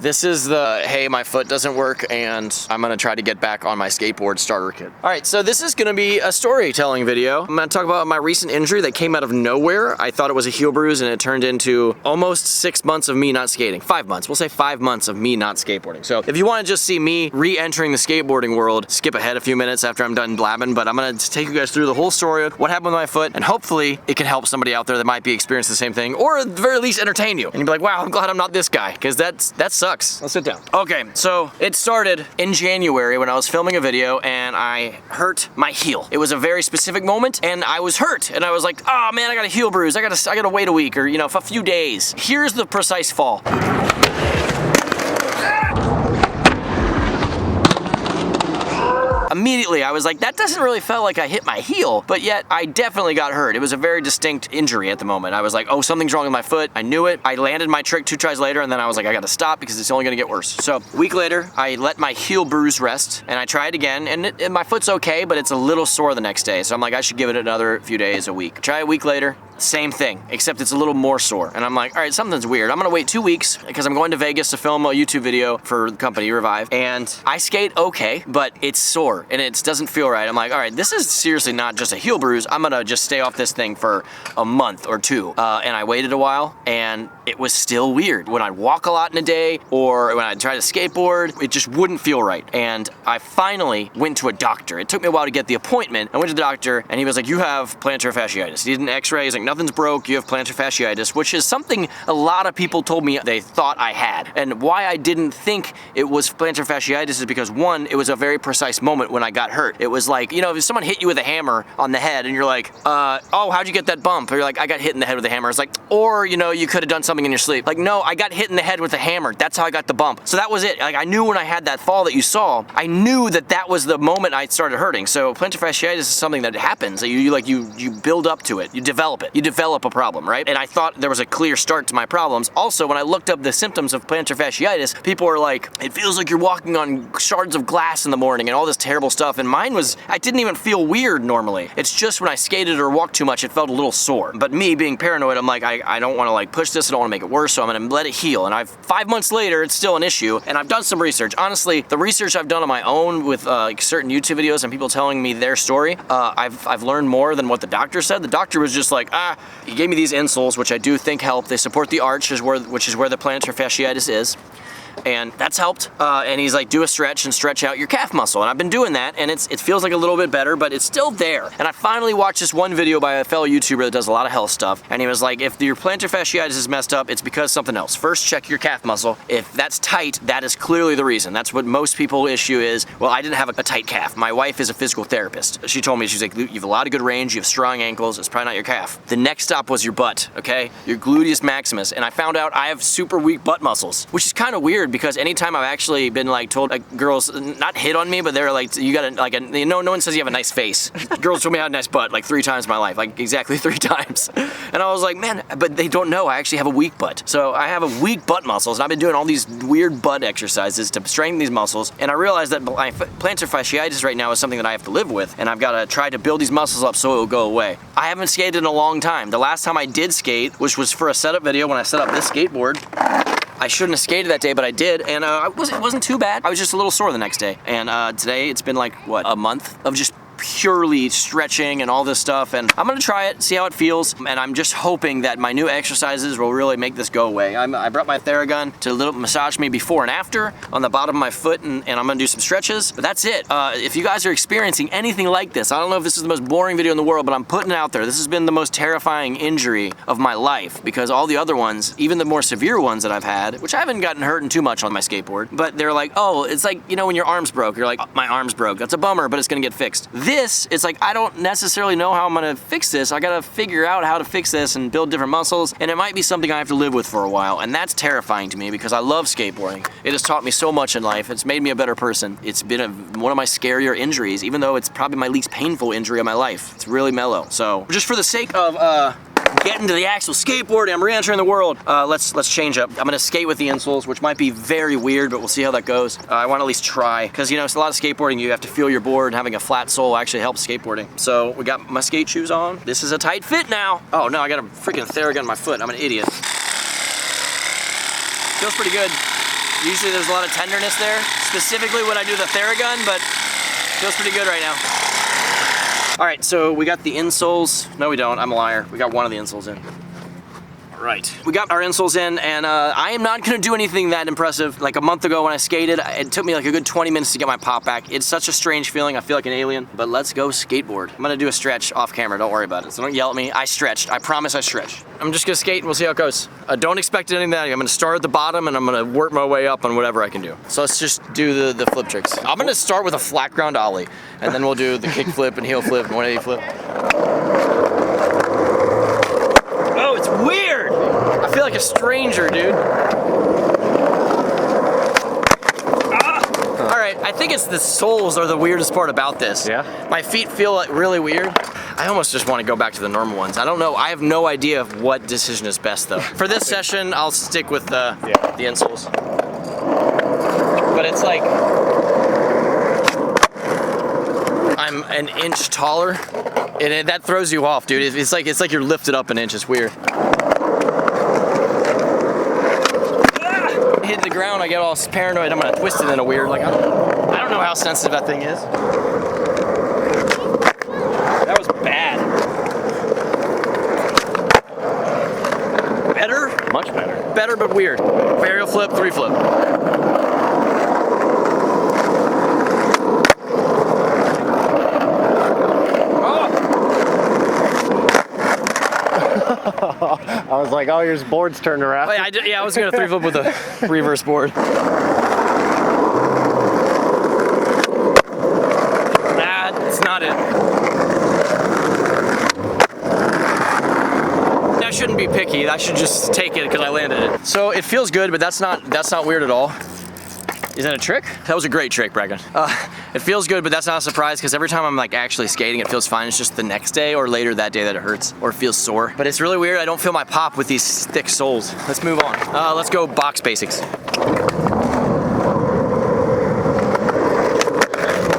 This is the, hey, my foot doesn't work and I'm gonna try to get back on my skateboard starter kit. All right, so this is gonna be a storytelling video. I'm gonna talk about my recent injury that came out of nowhere. I thought it was a heel bruise and it turned into almost 6 months of me not skating. 5 months, we'll say 5 months of me not skateboarding. So if you wanna just see me re-entering the skateboarding world, skip ahead a few minutes after I'm done blabbing, but I'm gonna take you guys through the whole story of what happened with my foot, and hopefully it can help somebody out there that might be experiencing the same thing, or at the very least entertain you. And you'll be like, wow, I'm glad I'm not this guy, because that sucks. Let's sit down. Okay, so it started in January when I was filming a video and I hurt my heel. It was a very specific moment and I was hurt and I was like, oh man, I got a heel bruise. I gotta wait a week or, you know, a few days. Here's the precise fall. Immediately, I was like, that doesn't really feel like I hit my heel, but yet I definitely got hurt. It was a very distinct injury at the moment. I was like, oh, something's wrong with my foot. I knew it. I landed my trick 2 tries later, and then I was like, I gotta stop because it's only gonna get worse. So a week later, I let my heel bruise rest, and I tried again, and my foot's okay, but it's a little sore the next day. So I'm like, I should give it another few days, a week. Try a week later, same thing, except it's a little more sore. And I'm like, all right, something's weird. I'm gonna wait 2 weeks because I'm going to Vegas to film a YouTube video for the company Revive, and I skate okay, but it's sore and it doesn't feel right. I'm like, all right, this is seriously not just a heel bruise. I'm gonna just stay off this thing for a month or 2. And I waited a while and it was still weird. When I'd walk a lot in a day or when I'd try to skateboard, it just wouldn't feel right. And I finally went to a doctor. It took me a while to get the appointment. I went to the doctor and he was like, you have plantar fasciitis. He did an x-ray, he's like, nothing's broke, you have plantar fasciitis, which is something a lot of people told me they thought I had. And why I didn't think it was plantar fasciitis is because, one, it was a very precise moment when I got hurt. It was like, you know, if someone hit you with a hammer on the head and you're like, oh, how'd you get that bump? Or you're like, I got hit in the head with a hammer. It's like, or, you know, you could have done something in your sleep. Like, no, I got hit in the head with a hammer. That's how I got the bump. So that was it. Like, I knew when I had that fall that you saw, I knew that that was the moment I started hurting. So plantar fasciitis is something that happens. You build up to it. You develop it. You develop a problem, right? And I thought there was a clear start to my problems. Also, when I looked up the symptoms of plantar fasciitis, people were like, it feels like you're walking on shards of glass in the morning and all this terrible stuff. And mine was, I didn't even feel weird normally. It's just when I skated or walked too much, it felt a little sore. But me being paranoid, I'm like, I don't want to like push this, I don't want to make it worse, so I'm gonna let it heal. And 5 months later, it's still an issue. And I've done some research. Honestly, the research I've done on my own with certain YouTube videos and people telling me their story, I've learned more than what the doctor said. The doctor was just like, he gave me these insoles, which I do think help. They support the arch, which is where the plantar fasciitis is. And that's helped. And he's like, do a stretch and stretch out your calf muscle. And I've been doing that, and it feels like a little bit better, but it's still there. And I finally watched this one video by a fellow YouTuber that does a lot of health stuff. And he was like, if your plantar fasciitis is messed up, it's because something else. First, check your calf muscle. If that's tight, that is clearly the reason. That's what most people issue is, well, I didn't have a tight calf. My wife is a physical therapist. She told me, she's like, you have a lot of good range, you have strong ankles, it's probably not your calf. The next stop was your butt, okay? Your gluteus maximus. And I found out I have super weak butt muscles, which is kind of weird because anytime I've actually been like told, like, girls not hit on me, but they're like, you gotta like, no one says you have a nice face. Girls told me I had a nice butt like 3 times in my life, like exactly 3 times. And I was like, man, but they don't know I actually have a weak butt. So I have a weak butt muscles, and I've been doing all these weird butt exercises to strengthen these muscles. And I realized that my plantar fasciitis right now is something that I have to live with, and I've got to try to build these muscles up so it will go away. I haven't skated in a long time. The last time I did skate, which was for a setup video when I set up this skateboard. I shouldn't have skated that day, but I did, and it wasn't too bad. I was just a little sore the next day. And today, it's been like, what, a month of just purely stretching and all this stuff, and I'm gonna try it, see how it feels, and I'm just hoping that my new exercises will really make this go away. I brought my Theragun to massage me before and after on the bottom of my foot, and I'm gonna do some stretches, but that's it. If you guys are experiencing anything like this, I don't know if this is the most boring video in the world, but I'm putting it out there. This has been the most terrifying injury of my life, because all the other ones, even the more severe ones that I've had, which I haven't gotten hurt too much on my skateboard, but they're like, oh, it's like, you know, when your arm's broke, you're like, oh, my arm's broke. That's a bummer, but it's gonna get fixed. This, it's like, I don't necessarily know how I'm gonna fix this. I gotta figure out how to fix this and build different muscles, and it might be something I have to live with for a while, and that's terrifying to me because I love skateboarding. It has taught me so much in life. It's made me a better person. It's been one of my scarier injuries, even though it's probably my least painful injury of my life. It's really mellow. So, just for the sake of getting to the actual skateboarding, I'm re-entering the world. Let's change up. I'm gonna skate with the insoles, which might be very weird, but we'll see how that goes. I want to at least try, because you know, it's a lot of skateboarding. You have to feel your board, and having a flat sole actually helps skateboarding. So we got my skate shoes on. This is a tight fit now. Oh no, I got a freaking Theragun in my foot. I'm an idiot. Feels pretty good. Usually there's a lot of tenderness there, specifically when I do the Theragun, but feels pretty good right now. All right, so we got the insoles. No, we don't, I'm a liar. We got one of the insoles in. Right. We got our insoles in, and I am not gonna do anything that impressive. Like a month ago when I skated, it took me like a good 20 minutes to get my pop back. It's such a strange feeling. I feel like an alien, but let's go skateboard. I'm gonna do a stretch off camera, don't worry about it. So don't yell at me, I stretched. I promise I stretched. I'm just gonna skate and we'll see how it goes. Don't expect anything that. I'm gonna start at the bottom and I'm gonna work my way up on whatever I can do. So let's just do the flip tricks. I'm gonna start with a flat ground ollie, and then we'll do the kick flip and heel flip and 180 flip. Oh, it's weird! I feel like a stranger, dude. All right, I think it's the soles are the weirdest part about this. Yeah? My feet feel like really weird. I almost just want to go back to the normal ones. I don't know, I have no idea of what decision is best though. For this session, I'll stick with the insoles. But it's like, I'm an inch taller, and that throws you off, dude. It's like you're lifted up an inch, it's weird. Hit the ground, I get all paranoid. I'm gonna twist it in a weird, like I don't know how sensitive that thing is. That was bad. Better? Much better. Better but weird. Aerial flip, 3 flip. I was like, oh, your board's turned around. Oh, yeah, I was gonna 3 flip with a reverse board. That's not it. I shouldn't be picky. I should just take it because I landed it. So it feels good, but that's not weird at all. Is that a trick? That was a great trick, Bracken. It feels good, but that's not a surprise because every time I'm like actually skating, it feels fine. It's just the next day or later that day that it hurts or feels sore. But it's really weird. I don't feel my pop with these thick soles. Let's move on. Let's go box basics. Well,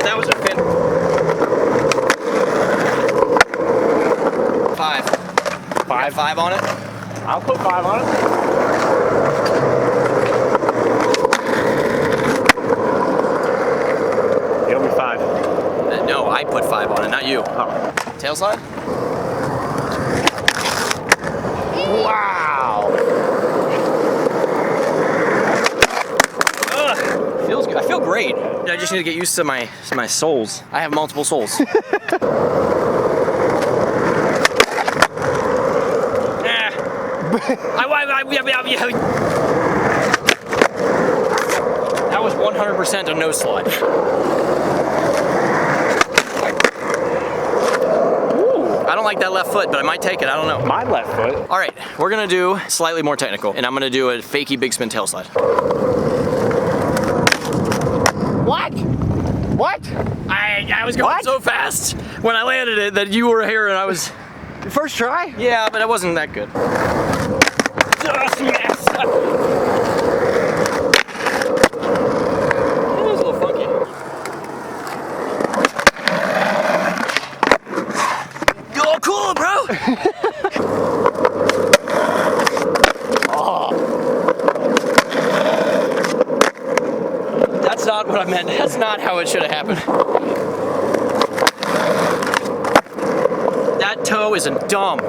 that was a fin. 5. 5? 5 on it? I'll put 5 on it. No, I put 5 on it, not you. Oh. Tail slide? Wow! Ugh, feels good. I feel great. I just need to get used to my soles. I have multiple soles. That was 100% a no slide. I don't like that left foot, but I might take it, I don't know. My left foot. All right, we're gonna do slightly more technical, and I'm gonna do a Fakie big spin tail slide. What? What? I was going so fast when I landed it that you were here and I was... First try? Yeah, but it wasn't that good. Yes! It was a little funky. Yo, cool, bro! Oh. That's not what I meant. That's not how it should have happened. That toe isn't dumb.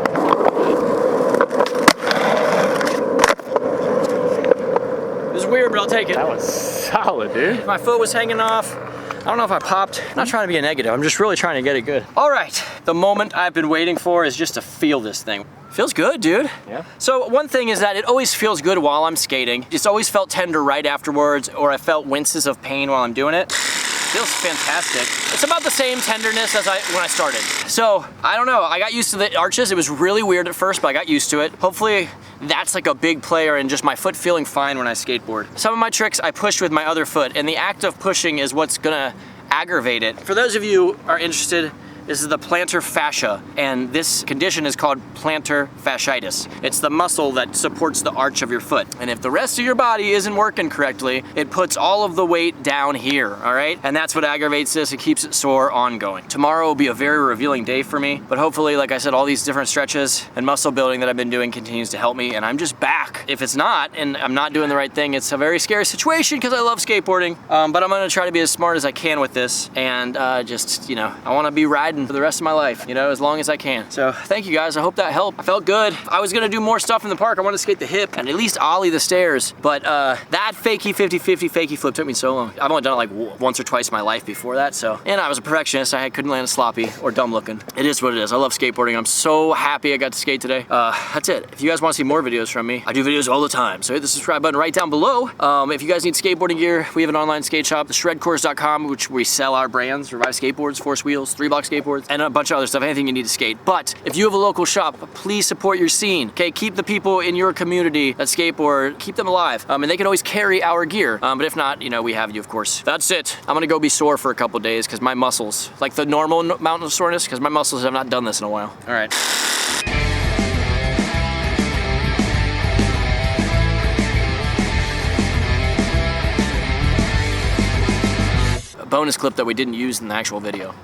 It was weird, but I'll take it. That was solid, dude. My foot was hanging off. I don't know if I popped. I'm not trying to be a negative. I'm just really trying to get it good. All right, the moment I've been waiting for is just to feel this thing. Feels good, dude. Yeah. So one thing is that it always feels good while I'm skating. It's always felt tender right afterwards, or I felt winces of pain while I'm doing it. Feels fantastic. It's about the same tenderness as when I started. So, I don't know, I got used to the arches. It was really weird at first, but I got used to it. Hopefully, that's like a big player in just my foot feeling fine when I skateboard. Some of my tricks I pushed with my other foot, and the act of pushing is what's gonna aggravate it. For those of you who are interested, This is the plantar fascia, and this condition is called plantar fasciitis. It's the muscle that supports the arch of your foot. And if the rest of your body isn't working correctly, it puts all of the weight down here, all right? And that's what aggravates this. It keeps it sore ongoing. Tomorrow will be a very revealing day for me, but hopefully, like I said, all these different stretches and muscle building that I've been doing continues to help me, and I'm just back. If it's not, and I'm not doing the right thing, it's a very scary situation because I love skateboarding, but I'm gonna try to be as smart as I can with this, and just, you know, I wanna be riding for the rest of my life, you know, as long as I can. So thank you guys, I hope that helped. I felt good. I was gonna do more stuff in the park. I wanted to skate the hip and at least ollie the stairs, but that Fakie 50-50 Fakie flip took me so long. I've only done it like once or twice in my life before that, so. And I was a perfectionist. I couldn't land a sloppy or dumb looking. It is what it is. I love skateboarding. I'm so happy I got to skate today. That's it. If you guys want to see more videos from me, I do videos all the time, so hit the subscribe button right down below. If you guys need skateboarding gear, we have an online skate shop, theshredcourse.com, which we sell our brands, Revive Skateboards, Force Wheels, 3-block skateboards, and a bunch of other stuff, anything you need to skate. But if you have a local shop, please support your scene, okay? Keep the people in your community that skateboard, keep them alive, and they can always carry our gear. But if not, you know, we have you, of course. That's it. I'm gonna go be sore for a couple days because my muscles, like the normal amount of soreness, because my muscles have not done this in a while. All right. A bonus clip that we didn't use in the actual video.